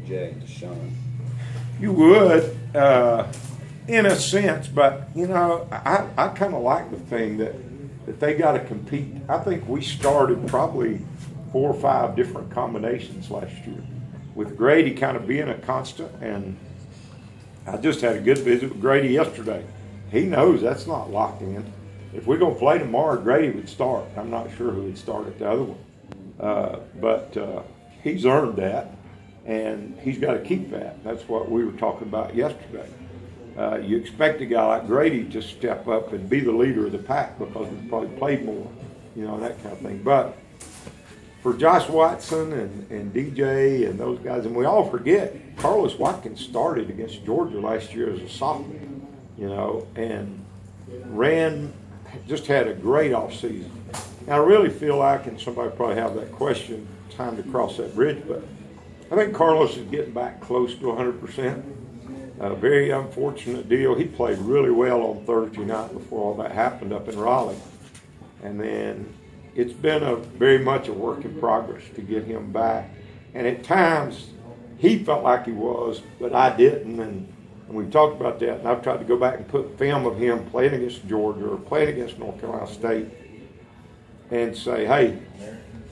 DJ and Deshaun? You would, in a sense, but you know, I kind of like the thing that they got to compete. I think we started probably 4 or 5 different combinations last year, with Grady kind of being a constant. And I just had a good visit with Grady yesterday. He knows that's not locked in. If we're going to play tomorrow, Grady would start. I'm not sure who would start at the other one, but he's earned that. And he's got to keep that. That's what we were talking about yesterday. You expect a guy like Grady to step up and be the leader of the pack because he's probably played more, you know, that kind of thing. But for Josh Watson and DJ and those guys, and we all forget, Carlos Watkins started against Georgia last year as a sophomore, you know, and just had a great offseason. Now, I really feel like, and somebody probably have that question, time to cross that bridge, but I think Carlos is getting back close to 100%. A very unfortunate deal. He played really well on Thursday night before all that happened up in Raleigh. And then it's been very much a work in progress to get him back. And at times, he felt like he was, but I didn't. And we've talked about that. And I've tried to go back and put film of him playing against Georgia or playing against North Carolina State and say, hey,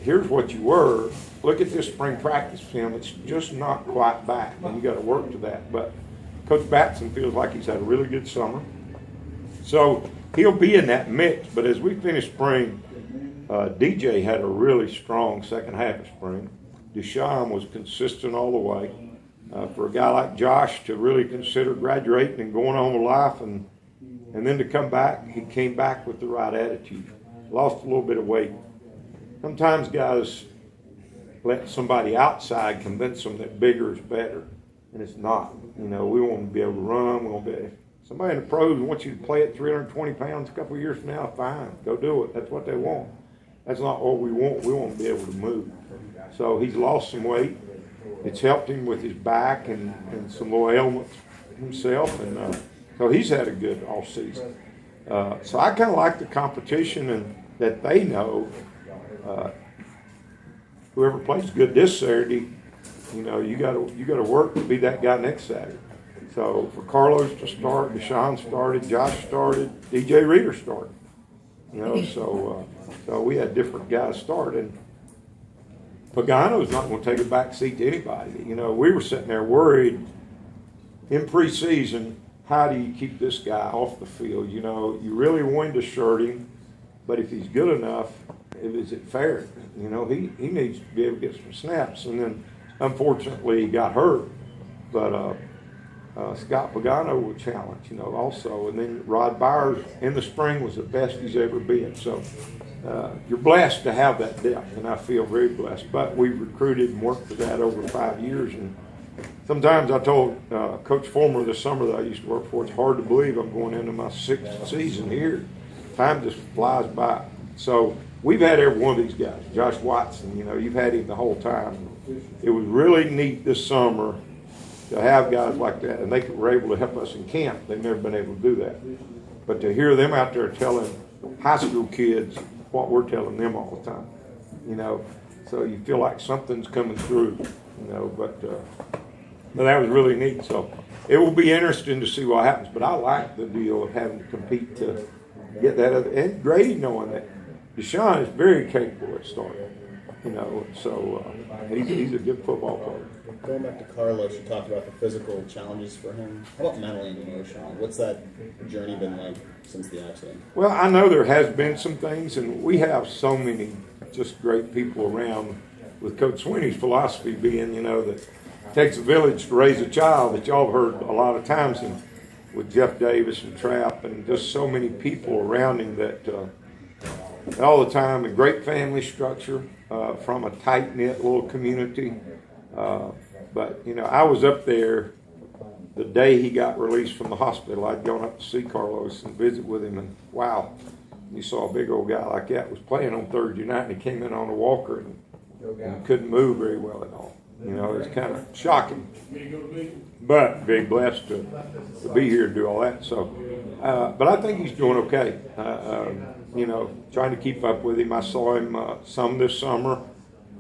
here's what you were. Look at this spring practice film. It's just not quite back, and you got to work to that. But Coach Batson feels like he's had a really good summer, so he'll be in that mix. But as we finish spring, DJ had a really strong second half of spring. Deshaun was consistent all the way. For a guy like Josh to really consider graduating and going on with life, and then to come back, he came back with the right attitude. Lost a little bit of weight. Sometimes guys let somebody outside convince them that bigger is better, and it's not. You know, we want to be able to run. We want to be somebody in the pros wants you to play at 320 pounds a couple of years from now. Fine, go do it. That's what they want. That's not what we want. We want to be able to move. So he's lost some weight. It's helped him with his back and some little ailments himself, and so he's had a good off season. So I kind of like the competition and that they know. Whoever plays good this Saturday, you know, you got to work to be that guy next Saturday. So for Carlos to start, Deshaun started, Josh started, DJ Reader started. You know, so we had different guys start, and Pagano's not going to take a back seat to anybody. You know, we were sitting there worried in preseason. How do you keep this guy off the field? You know, you really wanted to shirt him, but if he's good enough, is it fair? You know, he needs to be able to get some snaps. And then, unfortunately, he got hurt. But Scott Pagano was challenged, you know, also. And then Rod Byers in the spring was the best he's ever been. So you're blessed to have that depth, and I feel very blessed. But we've recruited and worked for that over 5 years. And sometimes I told Coach Fulmer this summer that I used to work for, it's hard to believe I'm going into my 6th season here. Time just flies by. So we've had every one of these guys. Josh Watson, you know, you've had him the whole time. It was really neat this summer to have guys like that, and they were able to help us in camp. They've never been able to do that. But to hear them out there telling high school kids what we're telling them all the time, you know, so you feel like something's coming through, you know, but that was really neat. So it will be interesting to see what happens, but I like the deal of having to compete to get that other, and Grady knowing that Deshaun is very capable at starting, you know, so he's a good football player. Going back to Carlos, you talked about the physical challenges for him. How about mentally and emotionally? What's that journey been like since the accident? Well, I know there has been some things, and we have so many just great people around, with Coach Sweeney's philosophy being, you know, that it takes a village to raise a child, that y'all heard a lot of times, and with Jeff Davis and Trapp and just so many people around him that all the time, a great family structure from a tight-knit little community. But, you know, I was up there the day he got released from the hospital. I'd gone up to see Carlos and visit with him, and wow, you saw a big old guy like that was playing on Thursday night, and he came in on a walker and couldn't move very well at all. You know, it was kind of shocking. But very blessed to be here and do all that. So, but I think he's doing okay. You know, trying to keep up with him. I saw him some this summer.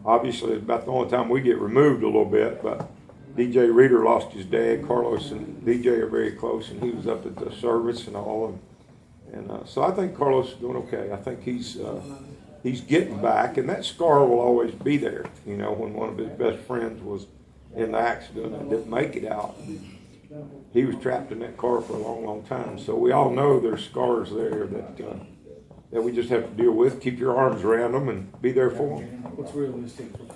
Obviously, it's about the only time we get removed a little bit, but DJ Reader lost his dad. Carlos and DJ are very close, and he was up at the service and all. And so I think Carlos is doing okay. I think he's getting back, and that scar will always be there. You know, when one of his best friends was in the accident and didn't make it out, he was trapped in that car for a long, long time. So we all know there's scars there that we just have to deal with. Keep your arms around them and be there for them. What's realistic for